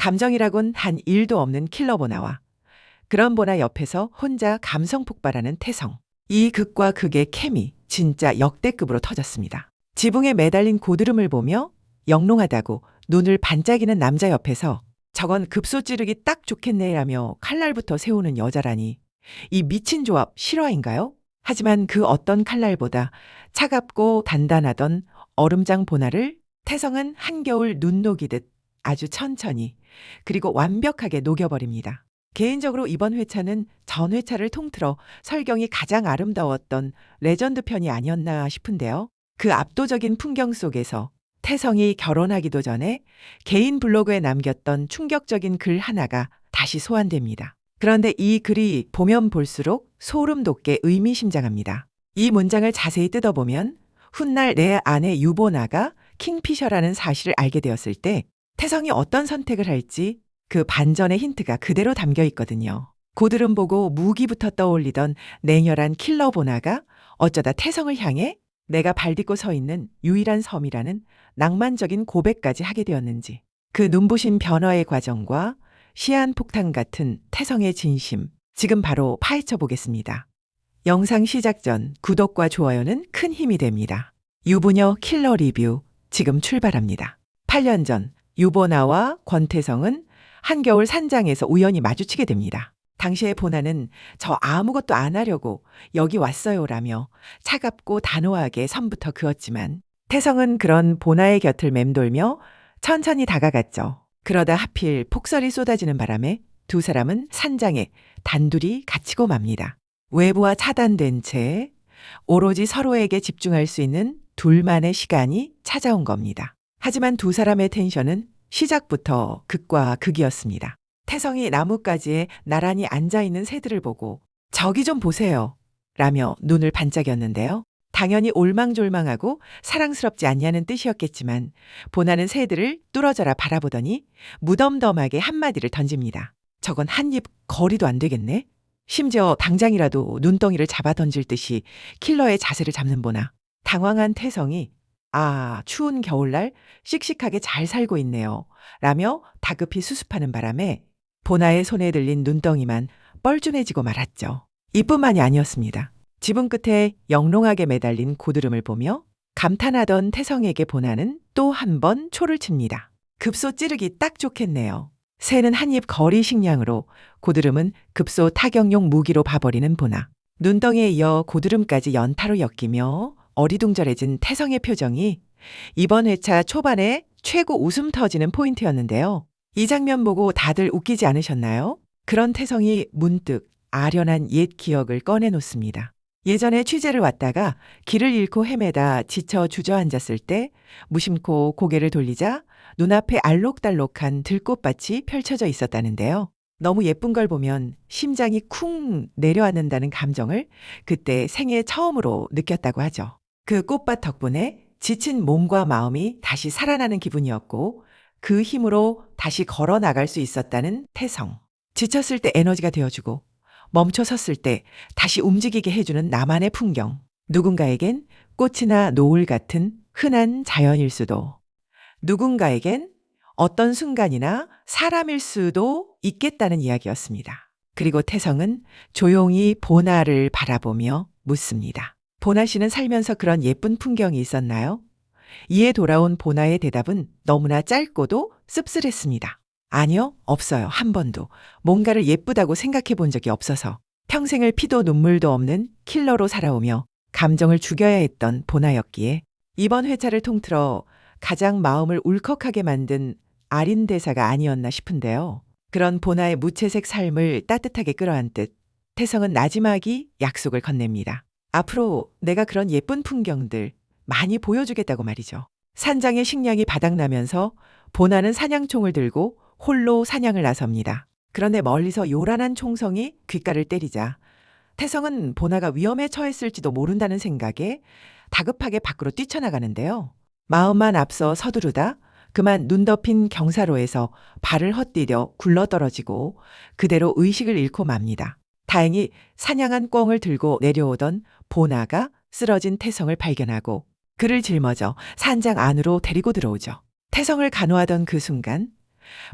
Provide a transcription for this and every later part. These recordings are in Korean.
감정이라곤 한 일도 없는 킬러 보나와 그런 보나 옆에서 혼자 감성 폭발하는 태성. 이 극과 극의 케미 진짜 역대급으로 터졌습니다. 지붕에 매달린 고드름을 보며 영롱하다고 눈을 반짝이는 남자 옆에서 저건 급소 찌르기 딱 좋겠네라며 칼날부터 세우는 여자라니 이 미친 조합 실화인가요? 하지만 그 어떤 칼날보다 차갑고 단단하던 얼음장 보나를 태성은 한겨울 눈 녹이듯 아주 천천히 그리고 완벽하게 녹여버립니다. 개인적으로 이번 회차는 전 회차를 통틀어 설경이 가장 아름다웠던 레전드 편이 아니었나 싶은데요. 그 압도적인 풍경 속에서 태성이 결혼하기도 전에 개인 블로그에 남겼던 충격적인 글 하나가 다시 소환됩니다. 그런데 이 글이 보면 볼수록 소름 돋게 의미심장합니다. 이 문장을 자세히 뜯어보면 훗날 내 아내 유보나가 킹피셔라는 사실을 알게 되었을 때 태성이 어떤 선택을 할지 그 반전의 힌트가 그대로 담겨 있거든요. 고드름 보고 무기부터 떠올리던 냉혈한 킬러 보나가 어쩌다 태성을 향해 내가 발딛고 서 있는 유일한 섬이라는 낭만적인 고백까지 하게 되었는지 그 눈부신 변화의 과정과 시한폭탄 같은 태성의 진심 지금 바로 파헤쳐 보겠습니다. 영상 시작 전 구독과 좋아요는 큰 힘이 됩니다. 유부녀 킬러 리뷰 지금 출발합니다. 8년 전 유보나와 권태성은 한겨울 산장에서 우연히 마주치게 됩니다. 당시의 보나는 저 아무것도 안 하려고 여기 왔어요라며 차갑고 단호하게 선부터 그었지만 태성은 그런 보나의 곁을 맴돌며 천천히 다가갔죠. 그러다 하필 폭설이 쏟아지는 바람에 두 사람은 산장에 단둘이 갇히고 맙니다. 외부와 차단된 채 오로지 서로에게 집중할 수 있는 둘만의 시간이 찾아온 겁니다. 하지만 두 사람의 텐션은 시작부터 극과 극이었습니다. 태성이 나뭇가지에 나란히 앉아있는 새들을 보고 저기 좀 보세요 라며 눈을 반짝였는데요. 당연히 올망졸망하고 사랑스럽지 않냐는 뜻이었겠지만 보나는 새들을 뚫어져라 바라보더니 무덤덤하게 한마디를 던집니다. 저건 한 입 거리도 안 되겠네. 심지어 당장이라도 눈덩이를 잡아 던질 듯이 킬러의 자세를 잡는 보나. 당황한 태성이 아, 추운 겨울날 씩씩하게 잘 살고 있네요 라며 다급히 수습하는 바람에 보나의 손에 들린 눈덩이만 뻘쭘해지고 말았죠. 이뿐만이 아니었습니다. 지붕 끝에 영롱하게 매달린 고드름을 보며 감탄하던 태성에게 보나는 또 한 번 초를 칩니다. 급소 찌르기 딱 좋겠네요. 새는 한입 거리 식량으로 고드름은 급소 타격용 무기로 봐버리는 보나. 눈덩이에 이어 고드름까지 연타로 엮이며 어리둥절해진 태성의 표정이 이번 회차 초반에 최고 웃음 터지는 포인트였는데요. 이 장면 보고 다들 웃기지 않으셨나요? 그런 태성이 문득 아련한 옛 기억을 꺼내놓습니다. 예전에 취재를 왔다가 길을 잃고 헤매다 지쳐 주저앉았을 때 무심코 고개를 돌리자 눈앞에 알록달록한 들꽃밭이 펼쳐져 있었다는데요. 너무 예쁜 걸 보면 심장이 쿵 내려앉는다는 감정을 그때 생애 처음으로 느꼈다고 하죠. 그 꽃밭 덕분에 지친 몸과 마음이 다시 살아나는 기분이었고 그 힘으로 다시 걸어 나갈 수 있었다는 태성. 지쳤을 때 에너지가 되어주고 멈춰 섰을 때 다시 움직이게 해주는 나만의 풍경. 누군가에겐 꽃이나 노을 같은 흔한 자연일 수도, 누군가에겐 어떤 순간이나 사람일 수도 있겠다는 이야기였습니다. 그리고 태성은 조용히 보나를 바라보며 묻습니다. 보나 씨는 살면서 그런 예쁜 풍경이 있었나요? 이에 돌아온 보나의 대답은 너무나 짧고도 씁쓸했습니다. 아니요, 없어요. 한 번도. 뭔가를 예쁘다고 생각해 본 적이 없어서. 평생을 피도 눈물도 없는 킬러로 살아오며 감정을 죽여야 했던 보나였기에 이번 회차를 통틀어 가장 마음을 울컥하게 만든 아린 대사가 아니었나 싶은데요. 그런 보나의 무채색 삶을 따뜻하게 끌어안듯 태성은 나지막이 약속을 건넵니다. 앞으로 내가 그런 예쁜 풍경들 많이 보여주겠다고 말이죠. 산장의 식량이 바닥나면서 보나는 사냥총을 들고 홀로 사냥을 나섭니다. 그런데 멀리서 요란한 총성이 귓가를 때리자 태성은 보나가 위험에 처했을지도 모른다는 생각에 다급하게 밖으로 뛰쳐나가는데요. 마음만 앞서 서두르다 그만 눈 덮인 경사로에서 발을 헛디뎌 굴러떨어지고 그대로 의식을 잃고 맙니다. 다행히 사냥한 꿩을 들고 내려오던 보나가 쓰러진 태성을 발견하고 그를 짊어져 산장 안으로 데리고 들어오죠. 태성을 간호하던 그 순간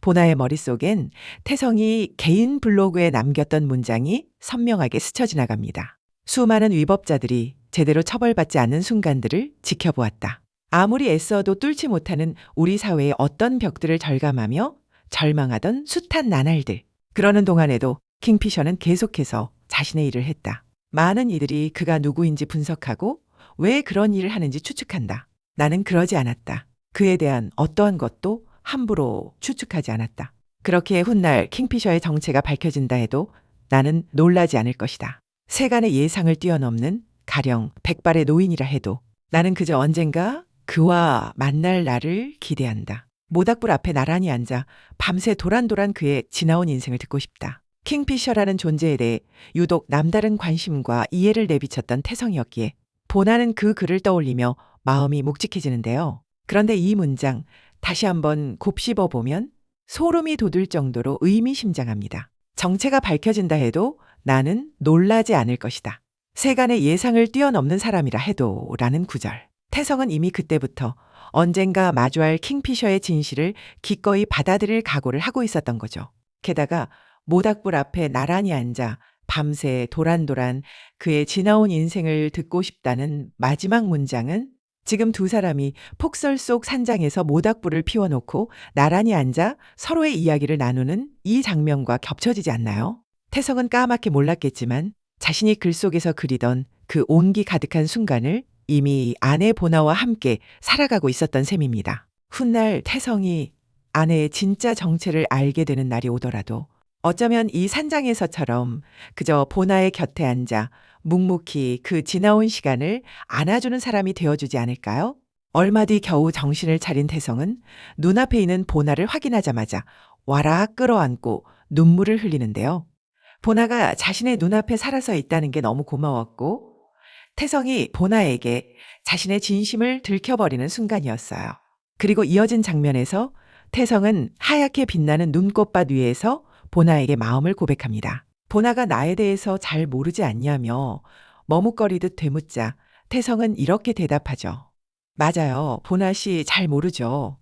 보나의 머릿속엔 태성이 개인 블로그에 남겼던 문장이 선명하게 스쳐 지나갑니다. 수많은 위법자들이 제대로 처벌받지 않는 순간들을 지켜보았다. 아무리 애써도 뚫지 못하는 우리 사회의 어떤 벽들을 절감하며 절망하던 숱한 나날들. 그러는 동안에도 킹피셔는 계속해서 자신의 일을 했다. 많은 이들이 그가 누구인지 분석하고 왜 그런 일을 하는지 추측한다. 나는 그러지 않았다. 그에 대한 어떠한 것도 함부로 추측하지 않았다. 그렇게 훗날 킹피셔의 정체가 밝혀진다 해도 나는 놀라지 않을 것이다. 세간의 예상을 뛰어넘는 가령 백발의 노인이라 해도 나는 그저 언젠가 그와 만날 날을 기대한다. 모닥불 앞에 나란히 앉아 밤새 도란도란 그의 지나온 인생을 듣고 싶다. 킹피셔라는 존재에 대해 유독 남다른 관심과 이해를 내비쳤던 태성이었기에 보나는 그 글을 떠올리며 마음이 묵직해지는데요. 그런데 이 문장 다시 한번 곱씹어 보면 소름이 돋을 정도로 의미심장합니다. 정체가 밝혀진다 해도 나는 놀라지 않을 것이다. 세간의 예상을 뛰어넘는 사람이라 해도 라는 구절. 태성은 이미 그때부터 언젠가 마주할 킹피셔의 진실을 기꺼이 받아들일 각오를 하고 있었던 거죠. 게다가 모닥불 앞에 나란히 앉아 밤새 도란도란 그의 지나온 인생을 듣고 싶다는 마지막 문장은 지금 두 사람이 폭설 속 산장에서 모닥불을 피워놓고 나란히 앉아 서로의 이야기를 나누는 이 장면과 겹쳐지지 않나요? 태성은 까맣게 몰랐겠지만 자신이 글 속에서 그리던 그 온기 가득한 순간을 이미 아내 보나와 함께 살아가고 있었던 셈입니다. 훗날 태성이 아내의 진짜 정체를 알게 되는 날이 오더라도 어쩌면 이 산장에서처럼 그저 보나의 곁에 앉아 묵묵히 그 지나온 시간을 안아주는 사람이 되어주지 않을까요? 얼마 뒤 겨우 정신을 차린 태성은 눈앞에 있는 보나를 확인하자마자 와락 끌어안고 눈물을 흘리는데요. 보나가 자신의 눈앞에 살아서 있다는 게 너무 고마웠고 태성이 보나에게 자신의 진심을 들켜버리는 순간이었어요. 그리고 이어진 장면에서 태성은 하얗게 빛나는 눈꽃밭 위에서 보나에게 마음을 고백합니다. 보나가 나에 대해서 잘 모르지 않냐며 머뭇거리듯 되묻자 태성은 이렇게 대답하죠. 맞아요. 보나 씨 잘 모르죠.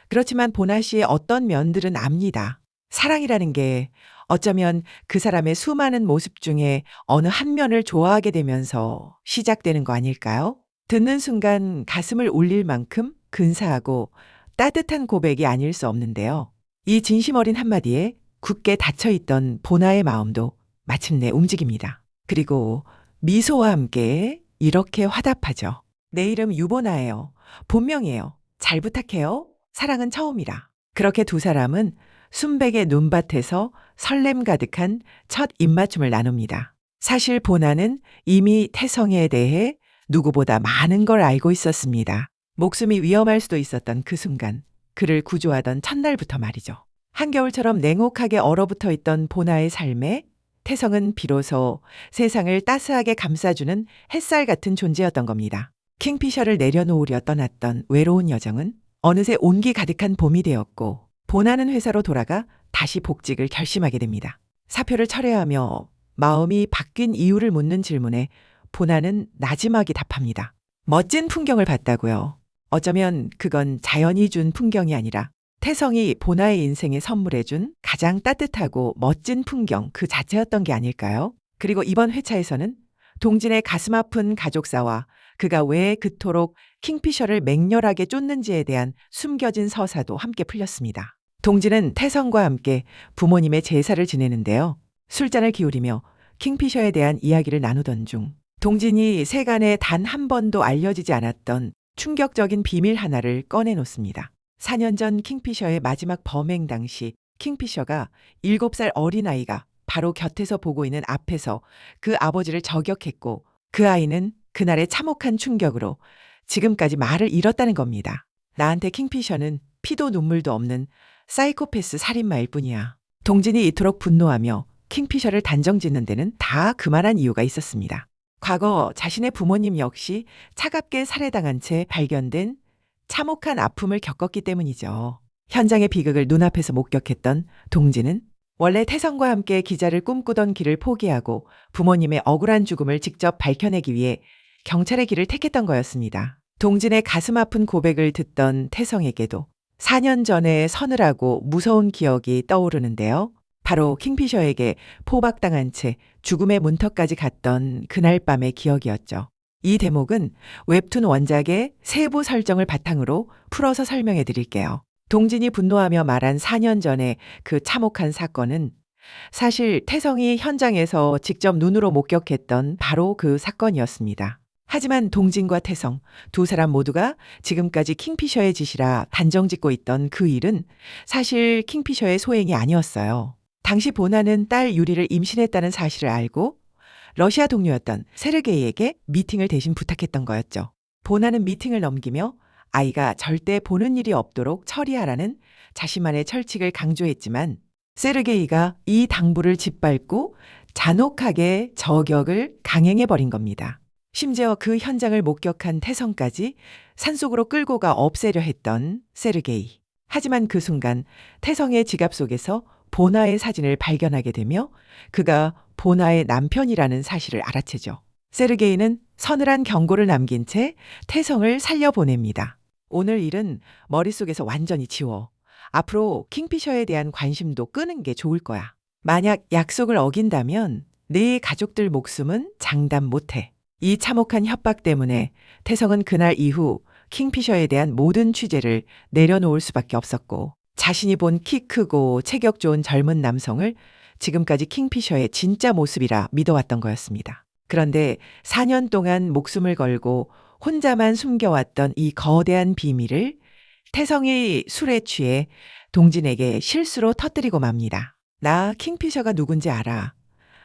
그렇지만 보나 씨의 어떤 면들은 압니다. 사랑이라는 게 어쩌면 그 사람의 수많은 모습 중에 어느 한 면을 좋아하게 되면서 시작되는 거 아닐까요? 듣는 순간 가슴을 울릴 만큼 근사하고 따뜻한 고백이 아닐 수 없는데요. 이 진심 어린 한마디에 굳게 닫혀있던 보나의 마음도 마침내 움직입니다. 그리고 미소와 함께 이렇게 화답하죠. 내 이름 유보나예요. 본명이에요. 잘 부탁해요. 사랑은 처음이라. 그렇게 두 사람은 순백의 눈밭에서 설렘 가득한 첫 입맞춤을 나눕니다. 사실 보나는 이미 태성에 대해 누구보다 많은 걸 알고 있었습니다. 목숨이 위험할 수도 있었던 그 순간, 그를 구조하던 첫날부터 말이죠. 한겨울처럼 냉혹하게 얼어붙어 있던 보나의 삶에 태성은 비로소 세상을 따스하게 감싸주는 햇살 같은 존재였던 겁니다. 킹피셔를 내려놓으려 떠났던 외로운 여정은 어느새 온기 가득한 봄이 되었고 보나는 회사로 돌아가 다시 복직을 결심하게 됩니다. 사표를 철회하며 마음이 바뀐 이유를 묻는 질문에 보나는 나지막이 답합니다. 멋진 풍경을 봤다고요. 어쩌면 그건 자연이 준 풍경이 아니라 태성이 보나의 인생에 선물해준 가장 따뜻하고 멋진 풍경 그 자체였던 게 아닐까요? 그리고 이번 회차에서는 동진의 가슴 아픈 가족사와 그가 왜 그토록 킹피셔를 맹렬하게 쫓는지에 대한 숨겨진 서사도 함께 풀렸습니다. 동진은 태성과 함께 부모님의 제사를 지내는데요. 술잔을 기울이며 킹피셔에 대한 이야기를 나누던 중 동진이 세간에 단 한 번도 알려지지 않았던 충격적인 비밀 하나를 꺼내놓습니다. 4년 전 킹피셔의 마지막 범행 당시 킹피셔가 7살 어린아이가 바로 곁에서 보고 있는 앞에서 그 아버지를 저격했고 그 아이는 그날의 참혹한 충격으로 지금까지 말을 잃었다는 겁니다. 나한테 킹피셔는 피도 눈물도 없는 사이코패스 살인마일 뿐이야. 동진이 이토록 분노하며 킹피셔를 단정짓는 데는 다 그만한 이유가 있었습니다. 과거 자신의 부모님 역시 차갑게 살해당한 채 발견된 참혹한 아픔을 겪었기 때문이죠. 현장의 비극을 눈앞에서 목격했던 동진은 원래 태성과 함께 기자를 꿈꾸던 길을 포기하고 부모님의 억울한 죽음을 직접 밝혀내기 위해 경찰의 길을 택했던 거였습니다. 동진의 가슴 아픈 고백을 듣던 태성에게도 4년 전에 서늘하고 무서운 기억이 떠오르는데요. 바로 킹피셔에게 포박당한 채 죽음의 문턱까지 갔던 그날 밤의 기억이었죠. 이 대목은 웹툰 원작의 세부 설정을 바탕으로 풀어서 설명해 드릴게요. 동진이 분노하며 말한 4년 전에 그 참혹한 사건은 사실 태성이 현장에서 직접 눈으로 목격했던 바로 그 사건이었습니다. 하지만 동진과 태성 두 사람 모두가 지금까지 킹피셔의 짓이라 단정짓고 있던 그 일은 사실 킹피셔의 소행이 아니었어요. 당시 보나는 딸 유리를 임신했다는 사실을 알고 러시아 동료였던 세르게이에게 미팅을 대신 부탁했던 거였죠. 보나는 미팅을 넘기며 아이가 절대 보는 일이 없도록 처리하라는 자신만의 철칙을 강조했지만 세르게이가 이 당부를 짓밟고 잔혹하게 저격을 강행해버린 겁니다. 심지어 그 현장을 목격한 태성까지 산속으로 끌고 가 없애려 했던 세르게이. 하지만 그 순간 태성의 지갑 속에서 보나의 사진을 발견하게 되며 그가 보나의 남편이라는 사실을 알아채죠. 세르게이는 서늘한 경고를 남긴 채 태성을 살려보냅니다. 오늘 일은 머릿속에서 완전히 지워. 앞으로 킹피셔에 대한 관심도 끄는 게 좋을 거야. 만약 약속을 어긴다면 네 가족들 목숨은 장담 못해. 이 참혹한 협박 때문에 태성은 그날 이후 킹피셔에 대한 모든 취재를 내려놓을 수밖에 없었고 자신이 본 키 크고 체격 좋은 젊은 남성을 지금까지 킹피셔의 진짜 모습이라 믿어왔던 거였습니다. 그런데 4년 동안 목숨을 걸고 혼자만 숨겨왔던 이 거대한 비밀을 태성이 술에 취해 동진에게 실수로 터뜨리고 맙니다. 나 킹피셔가 누군지 알아.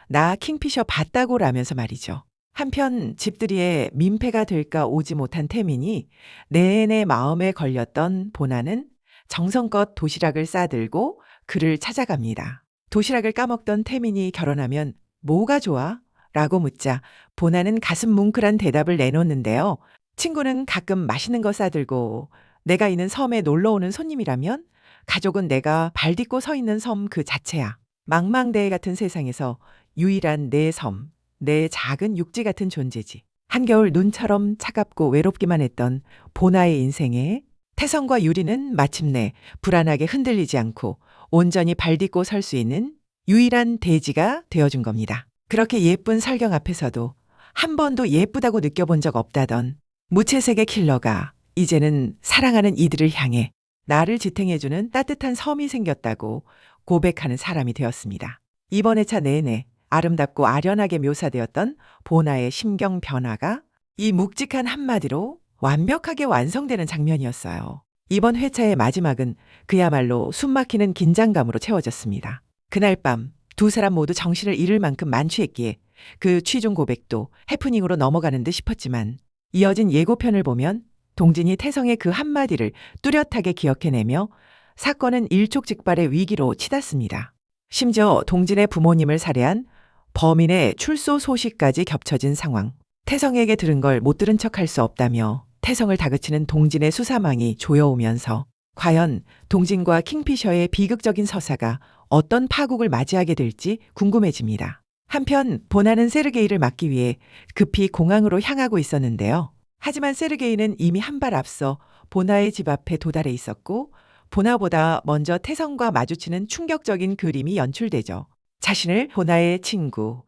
나 킹피셔 봤다고라면서 말이죠. 한편 집들이에 민폐가 될까 오지 못한 태민이 내내 마음에 걸렸던 보나는 정성껏 도시락을 싸들고 그를 찾아갑니다. 도시락을 까먹던 태민이 결혼하면 뭐가 좋아? 라고 묻자 보나는 가슴 뭉클한 대답을 내놓는데요. 친구는 가끔 맛있는 거 싸들고 내가 있는 섬에 놀러 오는 손님이라면 가족은 내가 발 딛고 서 있는 섬 그 자체야. 망망대해 같은 세상에서 유일한 내 섬, 내 작은 육지 같은 존재지. 한겨울 눈처럼 차갑고 외롭기만 했던 보나의 인생에 태성과 유리는 마침내 불안하게 흔들리지 않고 온전히 발 딛고 설 수 있는 유일한 대지가 되어준 겁니다. 그렇게 예쁜 설경 앞에서도 한 번도 예쁘다고 느껴본 적 없다던 무채색의 킬러가 이제는 사랑하는 이들을 향해 나를 지탱해주는 따뜻한 섬이 생겼다고 고백하는 사람이 되었습니다. 이번 회차 내내 아름답고 아련하게 묘사되었던 보나의 심경 변화가 이 묵직한 한마디로 완벽하게 완성되는 장면이었어요. 이번 회차의 마지막은 그야말로 숨막히는 긴장감으로 채워졌습니다. 그날 밤 두 사람 모두 정신을 잃을 만큼 만취했기에 그 취중 고백도 해프닝으로 넘어가는 듯 싶었지만 이어진 예고편을 보면 동진이 태성의 그 한마디를 뚜렷하게 기억해내며 사건은 일촉즉발의 위기로 치닫습니다. 심지어 동진의 부모님을 살해한 범인의 출소 소식까지 겹쳐진 상황. 태성에게 들은 걸 못 들은 척할 수 없다며 태성을 다그치는 동진의 수사망이 조여오면서 과연 동진과 킹피셔의 비극적인 서사가 어떤 파국을 맞이하게 될지 궁금해집니다. 한편 보나는 세르게이를 막기 위해 급히 공항으로 향하고 있었는데요. 하지만 세르게이는 이미 한 발 앞서 보나의 집 앞에 도달해 있었고 보나보다 먼저 태성과 마주치는 충격적인 그림이 연출되죠. 자신을 보나의 친구,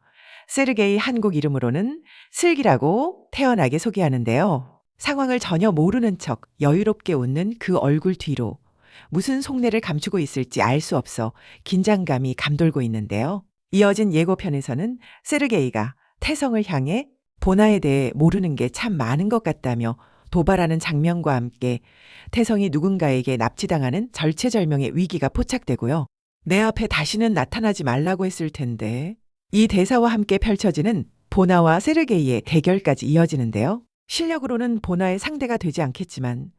세르게이 한국 이름으로는 슬기라고 태연하게 소개하는데요. 상황을 전혀 모르는 척 여유롭게 웃는 그 얼굴 뒤로 무슨 속내를 감추고 있을지 알 수 없어 긴장감이 감돌고 있는데요. 이어진 예고편에서는 세르게이가 태성을 향해 보나에 대해 모르는 게 참 많은 것 같다며 도발하는 장면과 함께 태성이 누군가에게 납치당하는 절체절명의 위기가 포착되고요. 내 앞에 다시는 나타나지 말라고 했을 텐데. 이 대사와 함께 펼쳐지는 보나와 세르게이의 대결까지 이어지는데요. 실력으로는 보나의 상대가 되지 않겠지만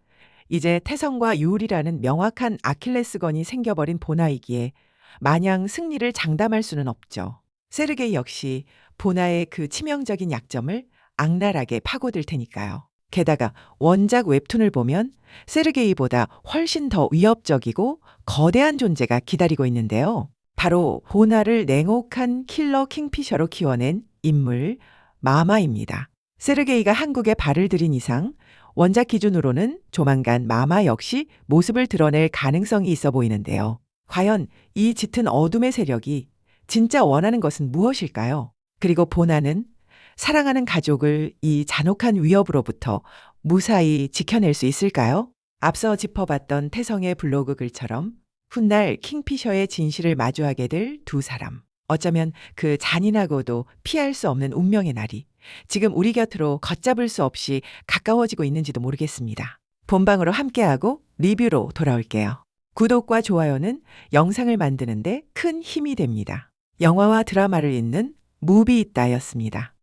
이제 태성과 유울이라는 명확한 아킬레스건이 생겨버린 보나이기에 마냥 승리를 장담할 수는 없죠. 세르게이 역시 보나의 그 치명적인 약점을 악랄하게 파고들 테니까요. 게다가 원작 웹툰을 보면 세르게이보다 훨씬 더 위협적이고 거대한 존재가 기다리고 있는데요. 바로 보나를 냉혹한 킬러 킹피셔로 키워낸 인물 마마입니다. 세르게이가 한국에 발을 들인 이상 원작 기준으로는 조만간 마마 역시 모습을 드러낼 가능성이 있어 보이는데요. 과연 이 짙은 어둠의 세력이 진짜 원하는 것은 무엇일까요? 그리고 보나는 사랑하는 가족을 이 잔혹한 위협으로부터 무사히 지켜낼 수 있을까요? 앞서 짚어봤던 태성의 블로그 글처럼 훗날 킹피셔의 진실을 마주하게 될 두 사람. 어쩌면 그 잔인하고도 피할 수 없는 운명의 날이 지금 우리 곁으로 걷잡을 수 없이 가까워지고 있는지도 모르겠습니다. 본방으로 함께하고 리뷰로 돌아올게요. 구독과 좋아요는 영상을 만드는데 큰 힘이 됩니다. 영화와 드라마를 잇는 무비있다였습니다.